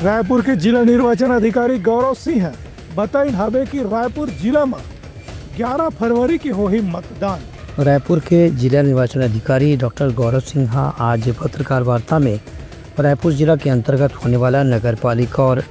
रायपुर के जिला निर्वाचन अधिकारी गौरव सिंह बताई हवे कि रायपुर जिला में 11 फरवरी की होही मतदान। रायपुर के जिला निर्वाचन अधिकारी डॉक्टर गौरव सिंह आज पत्रकार वार्ता में रायपुर जिला के अंतर्गत होने वाला नगर पालिका और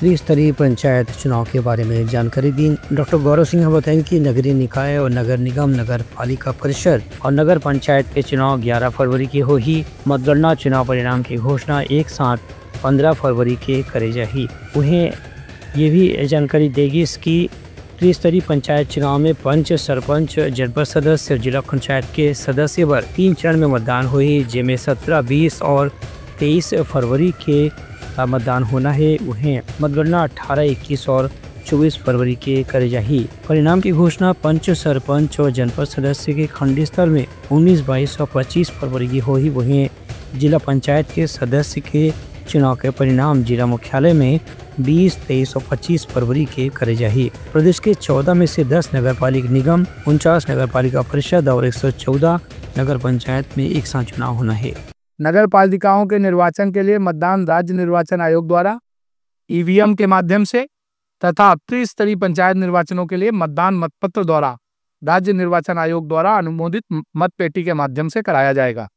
त्रिस्तरीय पंचायत चुनाव के बारे में जानकारी दी। डॉक्टर गौरव सिंह बताएं कि नगरीय निकाय और नगर निगम, नगर पालिका परिषद और नगर पंचायत के चुनाव 11 फरवरी के हो ही मतगणना चुनाव परिणाम की घोषणा एक साथ 15 फरवरी के करे जाही। उन्हें ये भी जानकारी देगी इसकी त्रिस्तरीय पंचायत चुनाव में पंच, सरपंच, जनपद सदस्य, जिला पंचायत के सदस्य पर 3 चरण में मतदान हुई, जिनमें 17, 20 और 23 फरवरी के मतदान होना है। उन्हें मतगणना 18, 21 और 24 फरवरी के करे जाही। परिणाम की घोषणा पंच, सरपंच और जनपद सदस्य के खंड स्तर में 19, 22 और 25 फरवरी की होगी। वहीं जिला पंचायत के सदस्य के चुनाव के परिणाम जिला मुख्यालय में 20, 23 और 25 फरवरी के करे जाही। प्रदेश के 14 में से 10 नगर पालिका निगम, 49 नगर पालिका परिषद और 114 नगर पंचायत में एक साथ चुनाव होना है। नगर पालिकाओं के निर्वाचन के लिए मतदान राज्य निर्वाचन आयोग द्वारा ईवीएम के माध्यम से तथा त्रिस्तरीय पंचायत निर्वाचनों के लिए मतदान मतपत्र द्वारा राज्य निर्वाचन आयोग द्वारा अनुमोदित मतपेटी के माध्यम से कराया जाएगा।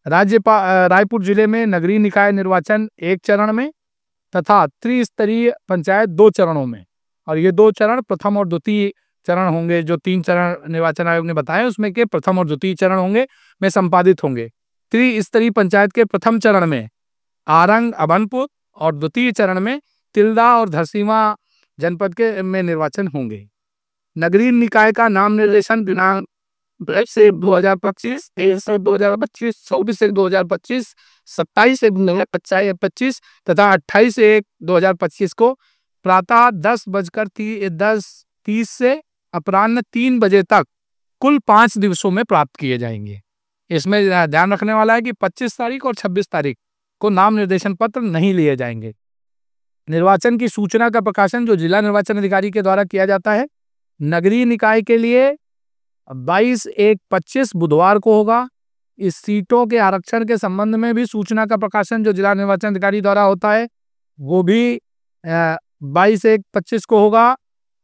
रायपुर जिले में नगरीय निकाय निर्वाचन 1 चरण में तथा त्रिस्तरीय पंचायत 2 चरणों में, और ये 2 चरण प्रथम और द्वितीय चरण होंगे। जो 3 चरण निर्वाचन आयोग ने बताया उसमें के प्रथम और द्वितीय चरण होंगे में संपादित होंगे। त्रिस्तरीय पंचायत के प्रथम चरण में आरंग, अभनपुर और द्वितीय चरण में तिल्दा और धरसींवा जनपद के में निर्वाचन होंगे। नगरीय निकाय का नाम निर्देशन दिनांक 22 से 2025, 23 से 2025, 24 से 2025, 27 से 2025 तथा 28 से 2025 को प्रातः 10:30 से अपराह्न 3 बजे तक कुल 5 दिवसों में प्राप्त किए जाएंगे। इसमें ध्यान रखने वाला है कि 25 तारीख और 26 तारीख को नाम निर्देशन पत्र नहीं लिए जाएंगे। निर्वाचन की सूचना का प्रकाशन जो जिला निर्वाचन अधिकारी के द्वारा किया जाता है नगरीय निकाय के लिए 22/1/25 बुधवार को होगा। इस सीटों के आरक्षण के संबंध में भी सूचना का प्रकाशन जो जिला निर्वाचन अधिकारी द्वारा होता है वो भी 22/1/25 को होगा।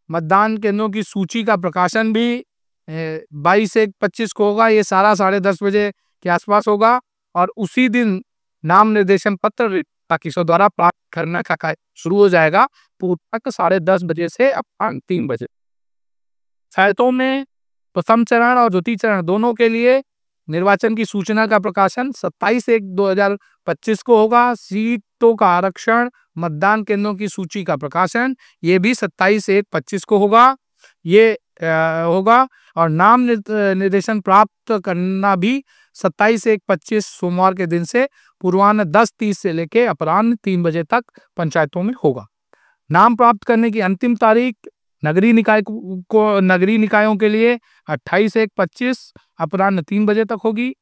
मतदान केंद्रों की सूची का प्रकाशन भी 22/1/25 को होगा। ये सारा 10:30 बजे के आसपास होगा और उसी दिन नाम निर्देशन पत्र पाकिस्तान द्वारा प्राप्त करने का कार्य शुरू हो जाएगा पूर्व तक 10:30 बजे से अपराह्न 3 बजे। पंचायतों में प्रथम चरण और द्वितीय चरण दोनों के लिए निर्वाचन की सूचना का प्रकाशन 27/1/2025 को होगा। सीटों का आरक्षण, मतदान केंद्रों की सूची का प्रकाशन ये भी 27/1/25 को होगा। ये होगा और नाम निर्देशन प्राप्त करना भी 27/1/25 सोमवार के दिन से पूर्वाह्न 10:30 से लेकर अपराह्न 3 बजे तक पंचायतों में होगा। नाम प्राप्त करने की अंतिम तारीख नगरीय निकायों के लिए 28/1/25 अपराह्न 3 बजे तक होगी।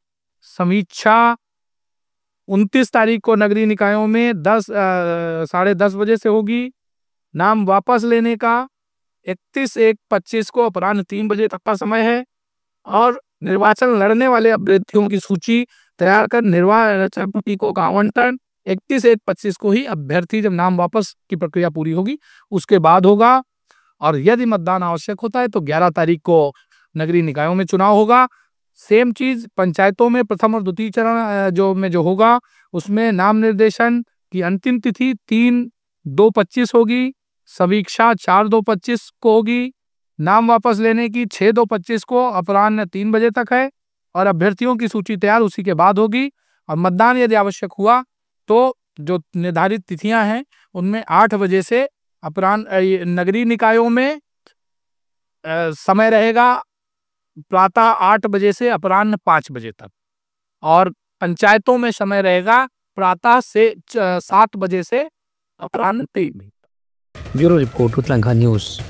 समीक्षा 29 तारीख को नगरीय निकायों में 10:30 बजे से होगी। नाम वापस लेने का 31/1/25 को अपराह्न 3 बजे तक का समय है और निर्वाचन लड़ने वाले अभ्यर्थियों की सूची तैयार कर निर्वाचन प्रतीकों का आवंटन 31/1/25 को ही अभ्यर्थी जब नाम वापस की प्रक्रिया पूरी होगी उसके बाद होगा। और यदि मतदान आवश्यक होता है तो 11 तारीख को नगरीय निकायों में चुनाव होगा। सेम चीज पंचायतों में प्रथम और द्वितीय चरण जो होगा उसमें नाम निर्देशन की अंतिम तिथि 3/2/25 होगी। समीक्षा 4/2/25 को होगी। नाम वापस लेने की 6/2/25 को अपराह्न 3 बजे तक है और अभ्यर्थियों की सूची तैयार उसी के बाद होगी। और मतदान यदि आवश्यक हुआ तो जो निर्धारित तिथियां हैं उनमें 8 बजे से अपराह्न नगरीय निकायों में समय रहेगा प्रातः 8 बजे से अपराह्न 5 बजे तक और पंचायतों में समय रहेगा प्रातः से 7 बजे से अपराह्न 3 बजे। Bureau report, Uttarakhand news.